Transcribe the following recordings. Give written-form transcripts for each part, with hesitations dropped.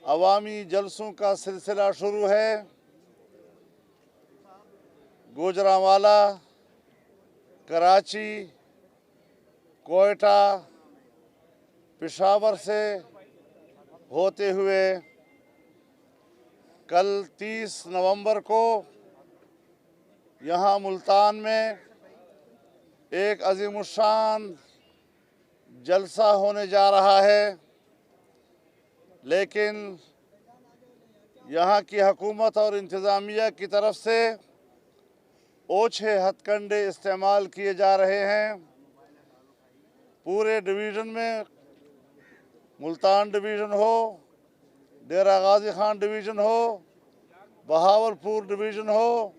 अवामी जलसों का सिलसिला शुरू है। गुजरांवाला, कराची, कोयटा, पेशावर से होते हुए कल 30 नवंबर को यहाँ मुल्तान में एक अज़ीमुश्शान जलसा होने जा रहा है, लेकिन यहाँ की हुकूमत और इंतज़ामिया की तरफ से ओछे हथकंडे इस्तेमाल किए जा रहे हैं। पूरे डिवीज़न में, मुल्तान डिवीज़न हो, डेरा गाजी खान डिवीज़न हो, बहावलपुर डिवीज़न हो,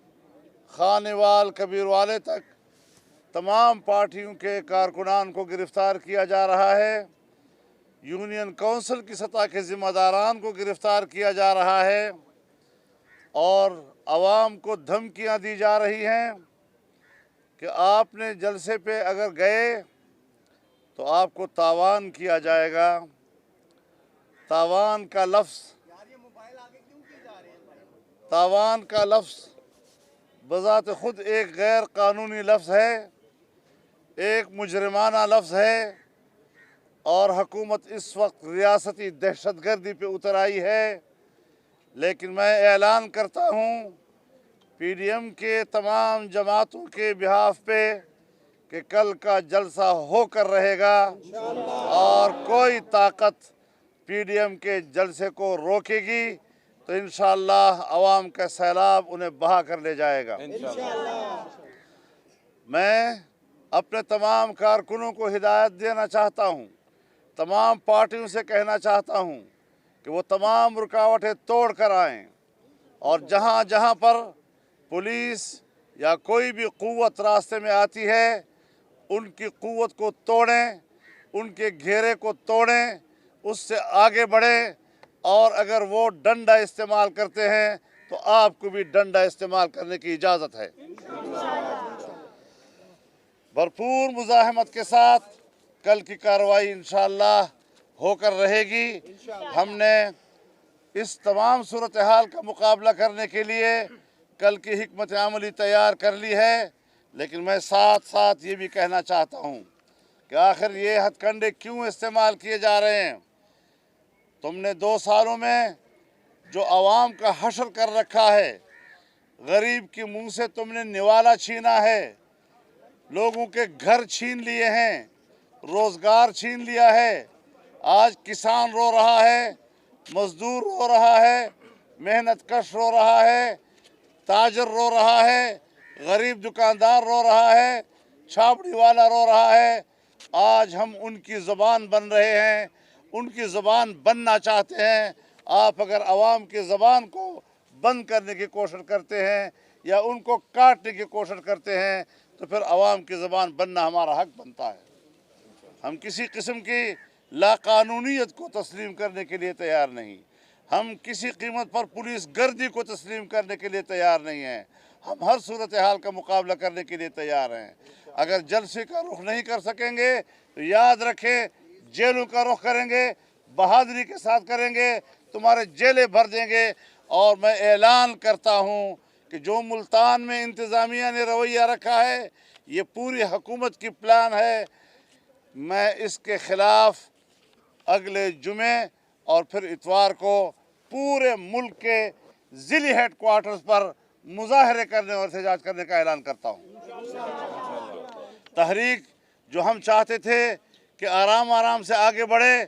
खानेवाल कबीरवाले तक तमाम पार्टियों के कारकुनान को गिरफ़्तार किया जा रहा है। यूनियन काउंसिल की सतह के ज़िम्मेदारान को गिरफ़्तार किया जा रहा है और आवाम को धमकियां दी जा रही हैं कि आपने जलसे पे अगर गए तो आपको तावान किया जाएगा। तावान का लफ्ज़ बज़ात खुद एक गैर कानूनी लफ्ज़ है, एक मुजरिमाना लफ्ज़ है और हुकूमत इस वक्त रियासती दहशतगर्दी पे उतर आई है। लेकिन मैं ऐलान करता हूँ PDM के तमाम जमातों के बिहाफ पे कि कल का जलसा होकर रहेगा और कोई ताकत PDM के जलसे को रोकेगी तो इंशाअल्लाह अवाम का सैलाब उन्हें बहा कर ले जाएगा। मैं अपने तमाम कारकुनों को हिदायत देना चाहता हूँ, तमाम पार्टियों से कहना चाहता हूँ कि वो तमाम रुकावटें तोड़ कर आएँ और जहाँ जहाँ पर पुलिस या कोई भी क़ुव्वत रास्ते में आती है उनकी क़ुव्वत को तोड़ें, उनके घेरे को तोड़ें, उससे आगे बढ़ें और अगर वो डंडा इस्तेमाल करते हैं तो आपको भी डंडा इस्तेमाल करने की इजाज़त है। भरपूर मुज़ाहमत के साथ कल की कार्रवाई इंशाअल्लाह होकर रहेगी। हमने इस तमाम सूरत हाल का मुकाबला करने के लिए कल की हिकमत अमली तैयार कर ली है, लेकिन मैं साथ साथ ये भी कहना चाहता हूँ कि आखिर ये हथकंडे क्यों इस्तेमाल किए जा रहे हैं। तुमने 2 सालों में जो आवाम का हश्र कर रखा है, गरीब के मुंह से तुमने निवाला छीना है, लोगों के घर छीन लिए हैं, रोज़गार छीन लिया है। आज किसान रो रहा है, मज़दूर रो रहा है, मेहनत कश रो रहा है, ताजर रो रहा है, गरीब दुकानदार रो रहा है, छाबड़ी वाला रो रहा है। आज हम उनकी ज़बान बन रहे हैं, उनकी ज़बान बनना चाहते हैं। आप अगर आवाम की ज़बान को बंद करने की कोशिश करते हैं या उनको काटने की कोशिश करते हैं तो फिर आवाम की ज़बान बनना हमारा हक बनता है। हम किसी किस्म की लाकानूनियत को तस्लीम करने के लिए तैयार नहीं, हम किसी कीमत पर पुलिस गर्दी को तस्लीम करने के लिए तैयार नहीं हैं। हम हर सूरत हाल का मुकाबला करने के लिए तैयार हैं। अगर जलसे का रुख नहीं कर सकेंगे तो याद रखें, जेलों का रुख करेंगे, बहादुरी के साथ करेंगे, तुम्हारे जेलें भर देंगे। और मैं ऐलान करता हूँ कि जो मुल्तान में इंतज़ामिया ने रवैया रखा है, ये पूरी हुकूमत की प्लान है। मैं इसके ख़िलाफ़ अगले जुमे और फिर इतवार को पूरे मुल्क के ज़िली हेड क्वार्टर्स पर मुज़ाहरे करने और एहतजाज करने का ऐलान करता हूँ। तहरीक जो हम चाहते थे कि आराम आराम से आगे बढ़े,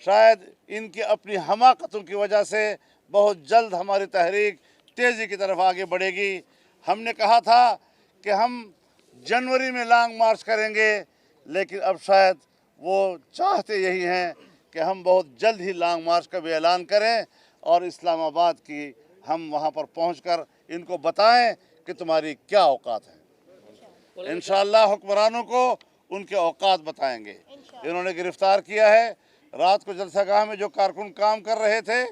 शायद इनकी अपनी हमाकतों की वजह से बहुत जल्द हमारी तहरीक तेज़ी की तरफ आगे बढ़ेगी। हमने कहा था कि हम जनवरी में लॉन्ग मार्च करेंगे, लेकिन अब शायद वो चाहते यही हैं कि हम बहुत जल्द ही लॉन्ग मार्च का भी ऐलान करें और इस्लामाबाद की हम वहाँ पर पहुँचकर इनको बताएं कि तुम्हारी क्या औकात है। इंशाअल्लाह हुक्मरानों को उनके औकात बताएंगे। इन्होंने गिरफ़्तार किया है। रात को जलसागाह में जो कारकुन काम कर रहे थे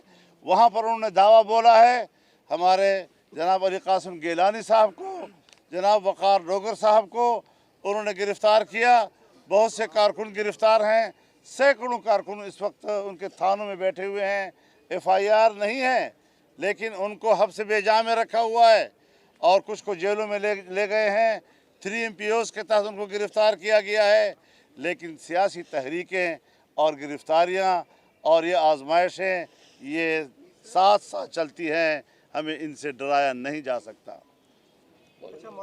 वहाँ पर उन्होंने दावा बोला है। हमारे जनाब अली कासिम गिलानी साहब को, जनाब वक़ार डोगर साहब को उन्होंने गिरफ़्तार किया। बहुत से कारकुन गिरफ़्तार हैं, सैकड़ों कारकुन इस वक्त उनके थानों में बैठे हुए हैं, FIR نہیں ہے، لیکن ان کو حبس بے جا میں رکھا ہوا ہے اور کچھ کو جیلوں میں لے گئے ہیں. 3 MPOs کے تحت ان کو گرفتار کیا گیا ہے. لیکن سیاسی تحریکیں اور گرفتاریاں اور یہ آزمائشیں یہ ساتھ ساتھ چلتی ہیں، ہمیں ان سے ڈرایا نہیں جا سکتا.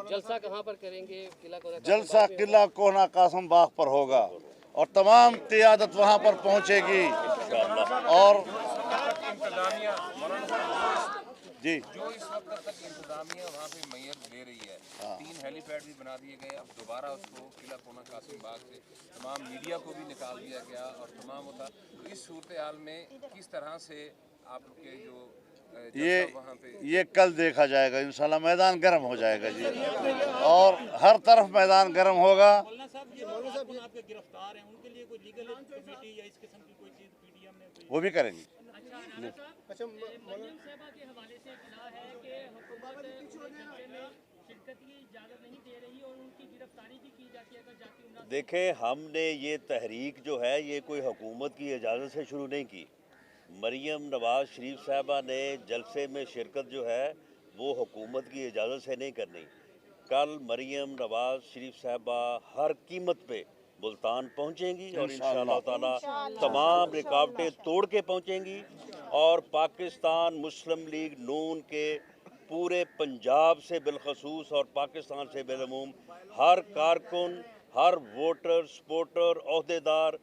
جلسہ کہاں پر کریں گے؟ جلسہ قلعہ کوہنہ قاسم باغ پر ہوگا اور تمام قیادت وہاں پر پہنچے گی. اور جی جو اس وقت تک انتظامیہ وہاں پہ میئر دے رہی ہے، 3 ہیلی پیڈ بھی بنا دیے گئے. اب دوبارہ اس کو قلعہ کوہنہ قاسم باغ سے تمام میڈیا کو بھی نکال دیا گیا اور تمام ہوتا. تو اس صورتحال میں کس طرح سے آپ کے جو جلسہ وہاں پہ یہ کل دیکھا جائے گا انشاءاللہ. میدان گرم ہو جائے گا جی، اور ہر طرف میدان گرم ہوگا. آپ کے گرفتار ہیں ان کے لیے کوئی لیگل کمیٹی یا اس قسم کی کوئی چیز PDM نے وہ بھی کریں گے. اچھا مریم صاحبہ کے حوالے سے اطلاع ہے کہ حکومت جلسے میں شرکت کی اجازت نہیں دے رہی اور ان کی گرفتاری بھی کی جاتی ہے. اگر جاتی عمرہ دیکھیں، ہم نے یہ تحریک جو ہے یہ کوئی حکومت کی اجازت سے شروع نہیں کی. مریم نواز شریف صاحبہ نے جلسے میں شرکت جو ہے وہ حکومت کی اجازت سے نہیں کرنی. کل مریم نواز شریف صاحبہ ہر قیمت پہ ملتان پہنچیں گی اور انشاءاللہ تعالی تمام رکاوٹیں توڑ کے پہنچیں گی. اور پاکستان مسلم لیگ نون کے پورے پنجاب سے بالخصوص اور پاکستان سے بالعموم ہر کارکن، ہر ووٹر، سپورٹر، عہدیدار،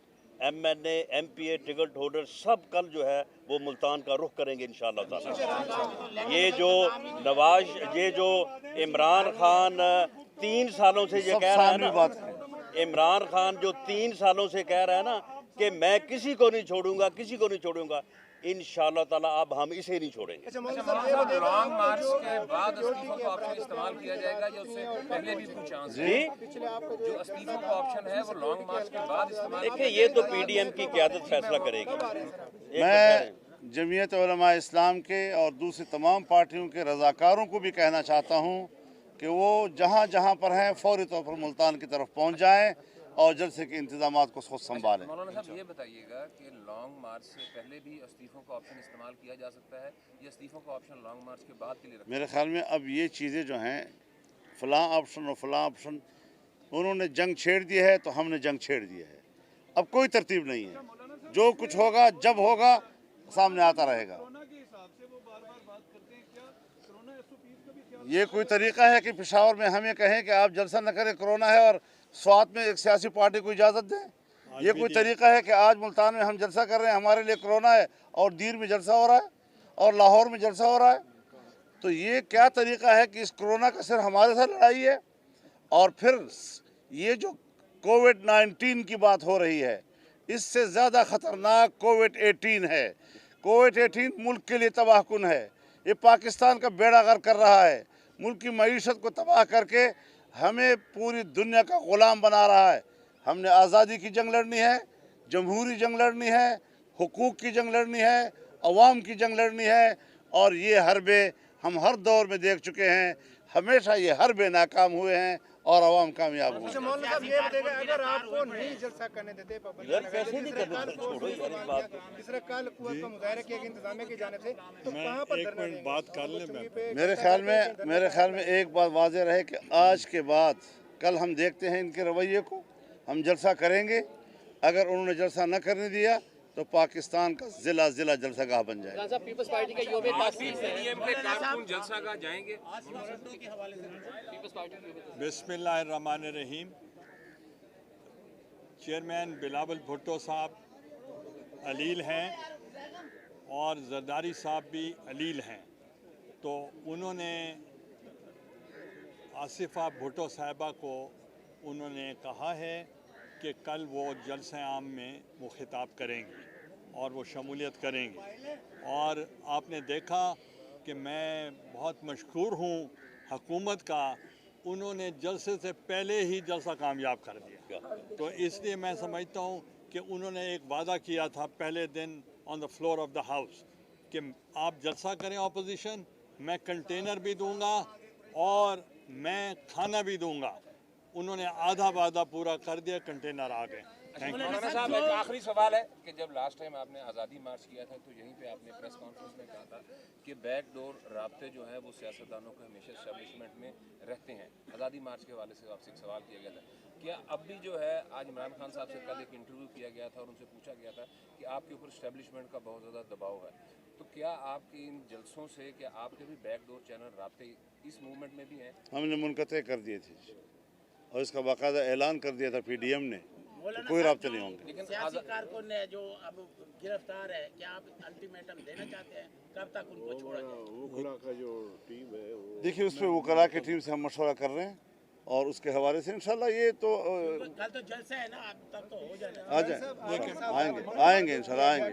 MNA، MPA، ٹکٹ ہولڈر سب کل جو ہے وہ ملتان کا رخ کریں گے انشاءاللہ تعالی. یہ جو عمران خان 3 سالوں سے یہ کہہ رہا ہے نا، عمران خان جو 3 سالوں سے کہہ رہا ہے نا کہ میں کسی کو نہیں چھوڑوں گا، کسی کو نہیں چھوڑوں گا، انشاءاللہ تعالی اب ہم اسے نہیں چھوڑیں گے. لانگ مارچ کے بعد استعفوں کا آپشن استعمال کیا جائے گا یا اس سے پہلے بھی کوئی چانس ہے؟ جو استعفوں کا آپشن ہے وہ لانگ مارچ کے بعد استعمال دیکھیں یہ تو PDM کی قیادت فیصلہ کرے گی. میں جمعیت علماء اسلام کے اور دوسری تمام پارٹیوں کے رضاکاروں کو بھی کہنا چاہتا ہوں کہ وہ جہاں جہاں پر ہیں فوری طور پر ملتان کی طرف پہنچ جائیں اور جلسے کے انتظامات کو خود سنبھالیں. مولانا صاحب یہ بتائیے گا کہ لانگ مارچ سے پہلے بھی استعفوں کا آپشن استعمال کیا جا سکتا ہے یا استعفوں کا آپشن لانگ مارچ کے بعد کے لیے رکھا؟ میرے خیال میں اب یہ چیزیں جو ہیں فلاں آپشن اور فلاں آپشن، انہوں نے جنگ چھیڑ دی ہے تو ہم نے جنگ چھیڑ دی ہے. اب کوئی ترتیب نہیں ہے، جو کچھ ہوگا جب ہوگا سامنے آتا رہے گا. یہ کوئی طریقہ ہے کہ پشاور میں ہمیں کہیں کہ آپ جلسہ نہ کریں، کرونا ہے، اور سوات میں ایک سیاسی پارٹی کو اجازت دیں؟ یہ کوئی طریقہ ہے کہ آج ملتان میں ہم جلسہ کر رہے ہیں، ہمارے لیے کرونا ہے، اور دیر میں جلسہ ہو رہا ہے اور لاہور میں جلسہ ہو رہا ہے؟ تو یہ کیا طریقہ ہے کہ اس کرونا کا صرف ہمارے ساتھ لڑائی ہے؟ اور پھر یہ جو کووڈ-19 کی بات ہو رہی ہے، اس سے زیادہ خطرناک کووڈ-18 ہے. کووڈ-18 ملک کے لیے تباہ کن ہے. یہ پاکستان کا بیڑا غرق کر رہا ہے، ملک کی معیشت کو تباہ کر کے ہمیں پوری دنیا کا غلام بنا رہا ہے. ہم نے آزادی کی جنگ لڑنی ہے، جمہوری جنگ لڑنی ہے، حقوق کی جنگ لڑنی ہے، عوام کی جنگ لڑنی ہے. اور یہ حربے ہم ہر دور میں دیکھ چکے ہیں، ہمیشہ یہ حربے ناکام ہوئے ہیں اور عوام کامیاب ہوئے ہیں. مولانا صاحب یہ بتائیے گا اگر آپ کو نہیں جلسہ کرنے دیتے کیسے نہیں کرنے دیتے؟ چھوڑو یار اس بات کو. جس طرح کل قوت کا مظاہرہ کیا گیا انتظامیہ کی جانب سے، تو کہاں پر ایک منٹ بات کر لیں. میں میرے خیال میں ایک بات واضح رہے کہ آج کے بعد کل ہم دیکھتے ہیں ان کے رویے کو. ہم جلسہ کریں گے، اگر انہوں نے جلسہ نہ کرنے دیا تو پاکستان کا ضلع جلسہ گاہ بن جائے گا. پیپلز پارٹی کا یوم تاسیس ہے، PDM کے کارکن جلسہ گاہ جائیں گے؟ پیپلز پارٹی کی بسم اللہ الرحمن الرحیم. چیئرمین بلاول بھٹو صاحب علیل ہیں اور زرداری صاحب بھی علیل ہیں. تو انہوں نے آصفہ بھٹو صاحبہ کو انہوں نے کہا ہے کہ کل وہ جلسہ عام میں وہ خطاب کریں گے اور وہ شمولیت کریں گے. اور آپ نے دیکھا کہ میں بہت مشکور ہوں حکومت کا، انہوں نے جلسے سے پہلے ہی جلسہ کامیاب کر دیا. تو اس لیے میں سمجھتا ہوں کہ انہوں نے ایک وعدہ کیا تھا پہلے دن on the floor of the house کہ آپ جلسہ کریں اپوزیشن، میں کنٹینر بھی دوں گا اور میں کھانا بھی دوں گا. انہوں نے آدھا وعدہ پورا کر دیا، کنٹینر آ گئے. मौलाना साहब एक आखिरी सवाल है कि जब लास्ट टाइम आपने आज़ादी मार्च किया था तो यहीं पे आपने प्रेस कॉन्फ्रेंस में कहा था कि बैकडोर राब्ते जो है वो सियासतदानों को हमेशा एस्टेब्लिशमेंट में रहते हैं। आज़ादी मार्च के हवाले से आपसे एक सवाल किया गया था, क्या अब भी जो है, आज इमरान खान साहब से कल एक इंटरव्यू किया गया था और उनसे पूछा गया था कि आपके ऊपर एस्टेब्लिशमेंट का बहुत ज़्यादा दबाव है, तो क्या आपके इन जलसों से क्या आपके भी बैकडोर चैनल राब्ते इस मूवमेंट में भी हैं? हमने मुनक़ते कर दिए थे और इसका बाकायदा ऐलान कर दिया था पीडीएम ने, कोई राब्ते नहीं होंगे। लेकिन सियासी कारकुन ने जो अब गिरफ्तार है, क्या आप अल्टीमेटम देना चाहते हैं, कब तक उनको छोड़ा जाए? वकला का जो टीम है वो देखिए उस पर वकला की टीम से हम मशवरा कर रहे हैं और उसके हवाले से इंशाल्लाह ये तो कल तो जलसा है ना, अब तक तो हो जाएगा। आ जाए, आएंगे इंशाल्लाह आएंगे।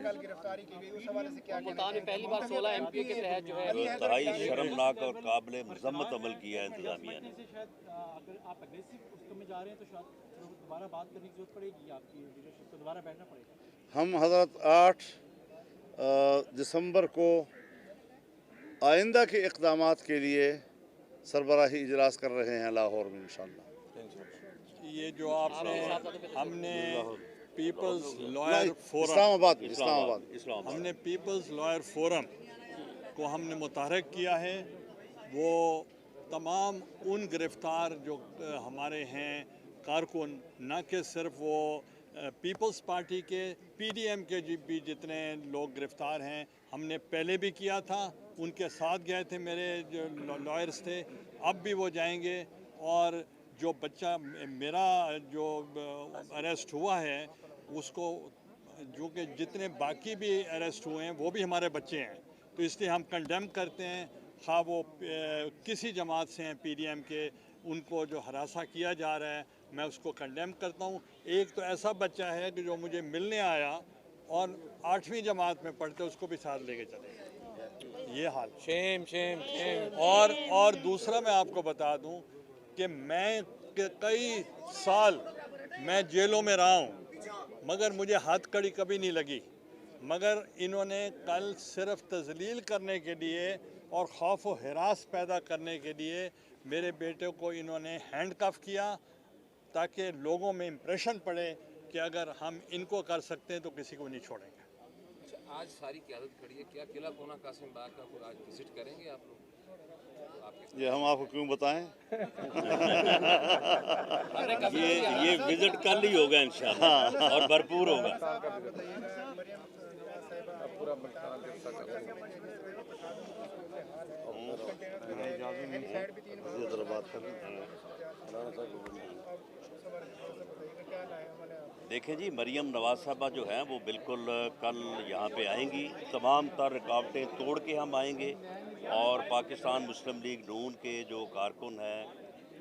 मुल्तान में पहली बार 16 एमपी के तहत जो है इंतहाई शर्मनाक और काबिल मजम्मत अमल किया है इंतजामिया ने। शायद अगर आप अग्रेसिव उसमें जा रहे हैं तो शायद दोबारा बात करने की जरूरत पड़ेगी, आपकी लीडरशिप को दोबारा बैठना पड़ेगा। हम हज़रत 8 दिसंबर को आइंदा के इक़दामात के लिए सरबराही इजलास कर रहे हैं लाहौर में इंशाल्लाह। ये जो आपने हमने पीपल्स लॉयर फोरम इस्लामाबाद हमने पीपल्स लॉयर फोरम को हमने मुतहरक किया है, वो तमाम उन गिरफ़्तार जो हमारे हैं कारकुन, न कि सिर्फ वो पीपल्स पार्टी के पीडीएम के भी जितने लोग गिरफ़्तार हैं, हमने पहले भी किया था, उनके साथ गए थे, मेरे जो लॉयर्स थे, अब भी वो जाएंगे। और जो बच्चा मेरा जो अरेस्ट हुआ है उसको, जो कि जितने बाकी भी अरेस्ट हुए हैं वो भी हमारे बच्चे हैं, तो इसलिए हम कंडेम करते हैं, खा वो किसी जमात से हैं पीडीएम के, उनको जो हरासा किया जा रहा है मैं उसको कंडेम करता हूँ। एक तो ऐसा बच्चा है कि जो मुझे मिलने आया और 8वीं जमात में पढ़ते, उसको भी साथ लेके चले, ये हाल। शेम और दूसरा मैं आपको बता दूं कि मैं कई साल मैं जेलों में रहा हूं, मगर मुझे हथकड़ी कभी नहीं लगी, मगर इन्होंने कल सिर्फ तजलील करने के लिए और खौफ व हिरास पैदा करने के लिए मेरे बेटे को इन्होंने हैंडकफ किया, ताकि लोगों में इम्प्रेशन पड़े कि अगर हम इनको कर सकते हैं तो किसी को नहीं छोड़ेंगे। आज सारी क़यादत खड़ी है, क्या किला कोना कासिम बाग का कोई आज विजिट करेंगे आप लोग? ये हम आपको क्यों बताएं? ये विजिट कल ही होगा इंशाल्लाह और भरपूर होगा। देखें जी, मरियम नवाज साहबा जो हैं वो बिल्कुल कल यहाँ पे आएंगी, तमाम तर रुकावटें तोड़ के हम आएंगे और पाकिस्तान मुस्लिम लीग नून के जो कारकुन हैं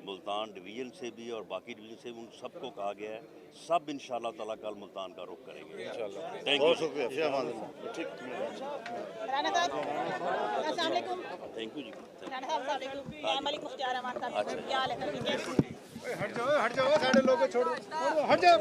मुल्तान डिवीज़न से भी और बाकी डिवीज़न से, उन सबको कहा गया है सब इंशाल्लाह ताला कल मुल्तान का रुख करेंगे इंशाल्लाह। थैंक यू, शुक्रिया। थैंक यू जी। हट जाओ सारे लोगों को छोड़ दो, हट जाओ